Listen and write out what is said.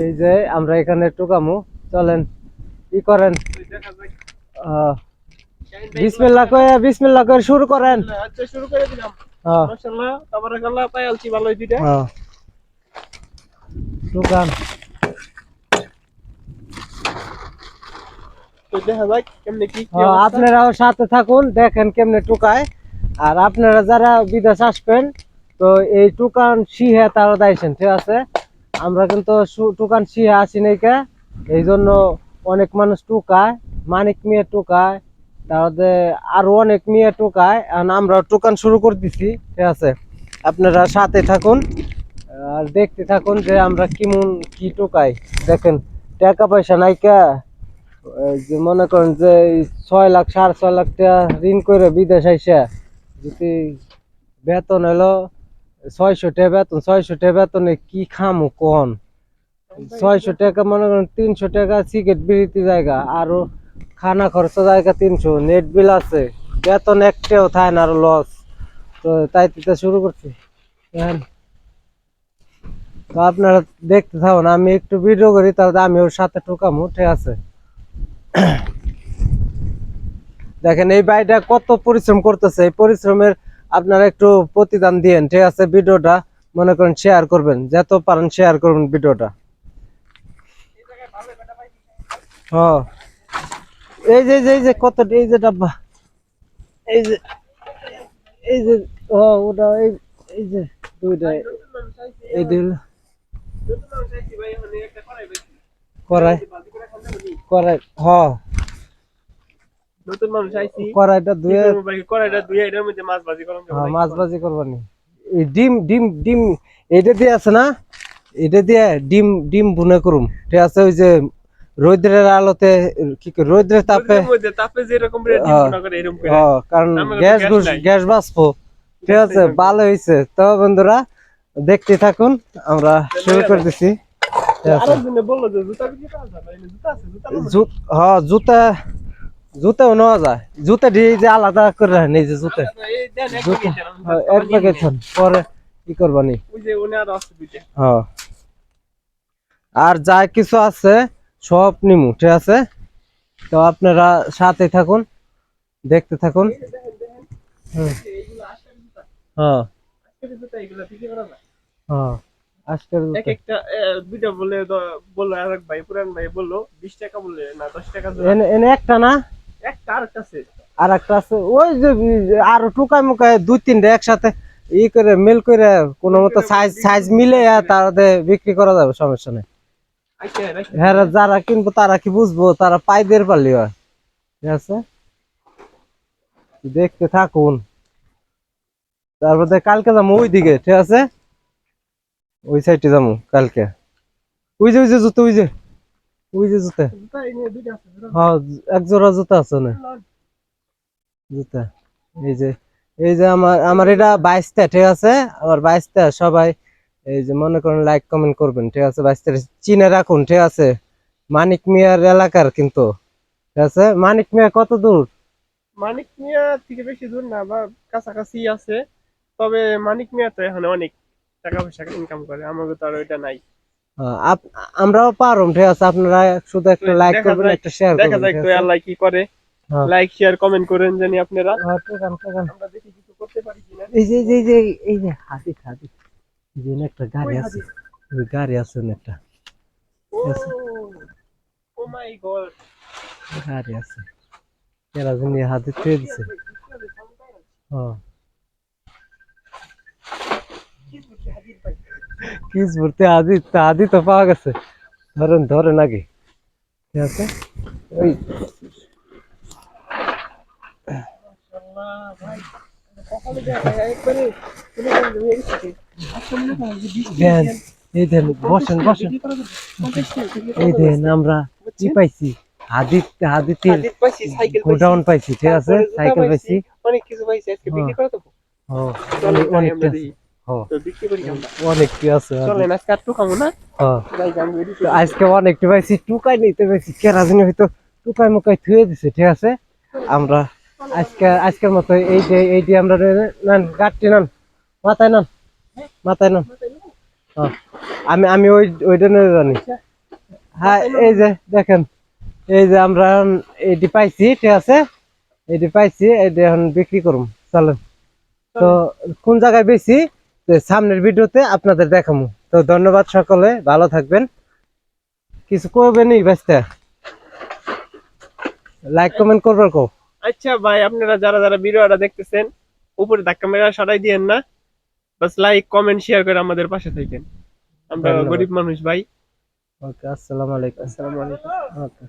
এই যে আমরা এখানে টুকামু, চলেন ই করেন। বিসমিল্লাহ করে শুরু করেন। আচ্ছা শুরু করে দিলাম। মাশাআল্লাহ তাবারাকাল্লাহ, পাইলছি ভালোই দুইটা। টুকান তো দেখা যাক কেমনে কি আপনারাও সাথে থাকুন, দেখেন কেমনে টুকায়। আর আপনারা যারা বিদেশ আসবেন তো এই টুকান শিহে তারা দাইছেন, ঠিক আছে। আমরা কিন্তু টুকান শিহে আসি নাই কে, এই জন্য অনেক মানুষ টুকায়, মানিক মিয়া টুকায়, তাহলে আরো অনেক মিয়া টুকায়। এখন আমরা টুকান শুরু করে দিছি, ঠিক আছে। আপনারা সাথে থাকুন আর দেখতে থাকুন যে আমরা কেমন কি টুকাই। দেখেন টাকা পয়সা নাইকা, যে মনে করেন যে 6 লাখ 6.5 লাখ টাকা ঋণ করে বিদেশ আইসা যদি বেতন হলো 600 টাকা বেতন, 600 টাকা বেতনে কি খামু কোন? 600 টাকা মনে করেন 300 টাকা সিগারেট বিড়িতে জায়গা, আরো খানা খরচা জায়গা 300, নেট বিল আছে, বেতন একটাও থাকে না, আরো লস। তো তাই শুরু করছি। তো আপনারা দেখতে থাকুন, আমি একটু ভিডিও করি, তাহলে আমি ওর সাথে ঠুকামু, ঠিক আছে। দেখেন এই ভাইটা কত পরিশ্রম করতেছে, এই পরিশ্রমের আপনারা একটু প্রতিদান দিয়েন, ঠিক আছে। ভিডিওটা মনে করেন শেয়ার করবেন, যত পারেন শেয়ার করবেন ভিডিওটা। হ্যাঁ এই যে কত, এই যে ডাব্বা, এই যে এই যে ওটা এই যে দুইটা, এই দিল করাই করাই নতুন মানুষ আইছি, কড়াইটা ধুয়ে এটার মধ্যে মাছ ভাজি করলাম। মাছ ভাজি করবানি। এই ডিম ডিম ডিম এটা দিয়ে আছে না, এটা দিয়ে ডিম ডিম ভুনা করুম, ঠিক আছে। ওই যে রৌদ্রের আলোতে কি করে, রৌদ্রের তাপে যেরকম ডিম ভুনা করে এরকম করে, কারণ গ্যাস বাঁচবো, ঠিক আছে। ভালো হয়েছে। তো বন্ধুরা দেখতে থাকুন, আমরা শুরু করে দিছি। জুতা জুতাও নেওয়া যায়, জুতা দিয়ে যে আলাদা করে রাখেন, এই যে জুতা এক প্যাকেট পরে কি করবানি। আর যা কিছু আছে সব নিমু, ঠিক আছে। তো আপনারা সাথে থাকুন, দেখতে থাকুন। হ্যাঁ হ্যাঁ আজকের দুইটা বললো আরেক ভাই, পুরান ভাই বললো 20 টাকা বললে না 10 টাকা এনে একটা না, একটা আরেকটা আছে, আর একটা আছে ওই যে আরো টুকাই মুকায় 2-3টা একসাথে ই করে মেল করে কোনো মতো সাইজ সাইজ মিলে তাদের বিক্রি করা যাবে, সমস্যা নেই। হ্যাঁ যারা কিনবো তারা কি বুঝবো, তারা পাইদের পারলি হয়, ঠিক আছে। দেখতে থাকুন, তারপরে কালকে যাবো ওই দিকে, ঠিক আছে। ওই সাইডে যাবো কালকে। ওই যে জুতো, ওই যে জুতা, হ্যাঁ এক জোড়া জুতা আছে না, জুতা। এই যে আমার এটা 22টা, ঠিক আছে। আমার 22টা, সবাই এই যে মনে করেন লাইক কমেন্ট করবেন, ঠিক আছে। 22টা চিনে রাখুন, ঠিক আছে। মানিক মিয়ার এলাকার কিন্তু, ঠিক আছে। মানিক মিয়া কত দূর? মানিক মিয়া থেকে বেশি দূর না, বা কাছাকাছি আছে। তবে মানিক মিয়া তো এখন অনেক টাকা পয়সা ইনকাম করে, আমাকে তো আর ওইটা নাই। আমরাও পারুম, ঠিক আছে। আপনারা শুধু একটা লাইক করবেন, একটা শেয়ার করবেন, দেখা যাক তো আল্লাহ কি করে। লাইক শেয়ার কমেন্ট করেন জানি আপনারা, আমরা দেখি কিছু করতে পারি কিনা। এই যে হাদিক যে একটা গাড়ি আছে, ওই গাড়ি আছে না একটা, ও মাই গড, গাড়ি আছে, এরা যিনি হাতে ছুঁয়ে দিছে। কিস ভর্তি আদি তো পাওয়া গেছে, ধরেন আগে, ঠিক আছে। ওই এই দেন বসেন, এই দেন আমরা কি পাইছি, হাদিতের গোডাউন পাইছি, ঠিক আছে। সাইকেল পাইছি, অনেক কিছু পাইছি, আজকে বিক্রি করে দেবো। অনেক কি আছে, আজকে অনেকটা পাইছি, টুকাই নিতে পাইছি, কেরাজিনি হয়তো টুকাই মুকাই থুয়ে দিছে, ঠিক আছে। আমরা আজকের মতো এই যে আমরা গাড়টি নান, মাথায় নান, হ্যাঁ, আমি ওইটা নিয়ে জানি। হ্যাঁ, এই যে দেখেন, এই যে আমরা এটি পাইছি, ঠিক আছে, এটি পাইছি, এটি এখন বিক্রি করুন, চলেন। তো কোন জায়গায় বেশি সামনের ভিডিওতে আপনাদের দেখাবো। তো ধন্যবাদ, সকলে ভালো থাকবেন। কিছু করবেন এই ব্যস্ত, লাইক কমেন্ট করবার কো। আচ্ছা ভাই, আপনারা যারা যারা ভিডিওটা দেখতেছেন, উপরে ধাক্কা মেরে সরাই দিয়েন না, বাস লাইক কমেন্ট শেয়ার করে আমাদের পাশে থাকেন। আমরা ধন্যবাদ। গরিব মানুষ ভাই। ওকে, আসসালামু আলাইকুম। আসসালামু আলাইকুম। ওকে।